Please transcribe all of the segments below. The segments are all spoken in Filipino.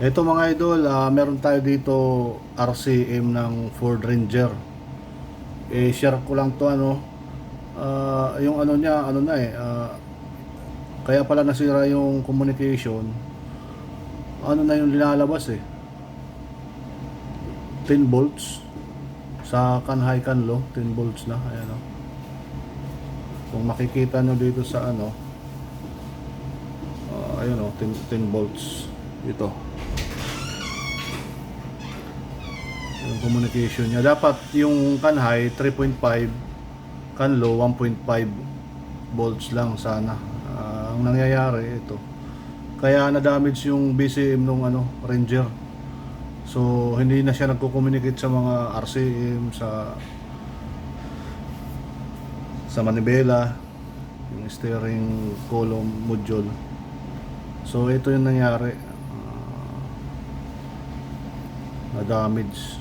Ito mga idol, meron tayo dito RCM ng Ford Ranger. Share ko lang to yung ano niya, kaya pala nasira yung communication. Ano na yung linalabas 10 volts sa kan high kan low, 10 volts na, ayan oh. Kung makikita nyo dito sa ayun oh, 10 volts ito. Yung communication niya dapat yung kan high 3.5, kan low 1.5 volts lang sana. Ang nangyayari ito, kaya na-damage yung BCM nung Ranger. So hindi na siya nagko-communicate sa mga RCM, sa manibela, yung steering column module. So ito yung nangyari, na-damage.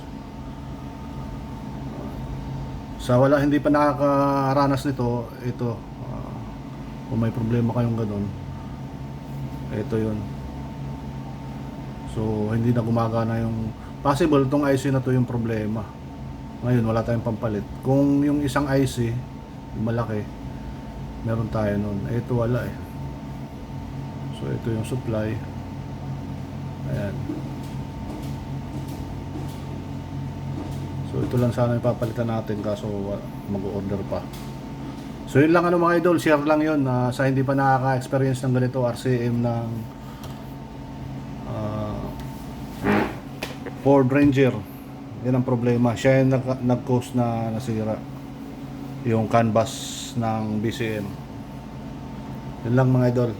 Sa hindi pa nakakaranas nito, ito, kung may problema kayong ganun, ito yun. So hindi na gumagana yung, possible itong IC na to yung problema. Ngayon wala tayong pampalit. Kung yung isang IC yung malaki, meron tayo nun. Ito wala So ito yung supply, ayan. So ito lang sana ipapalitan natin, kaso mag-order pa. So yun lang mga idol, share lang yun sa hindi pa nakaka-experience ng ganito RCM ng Ford Ranger. Yan ang problema, siya yung nag-cause na nasira yung canvas ng BCM. Yun lang mga idol.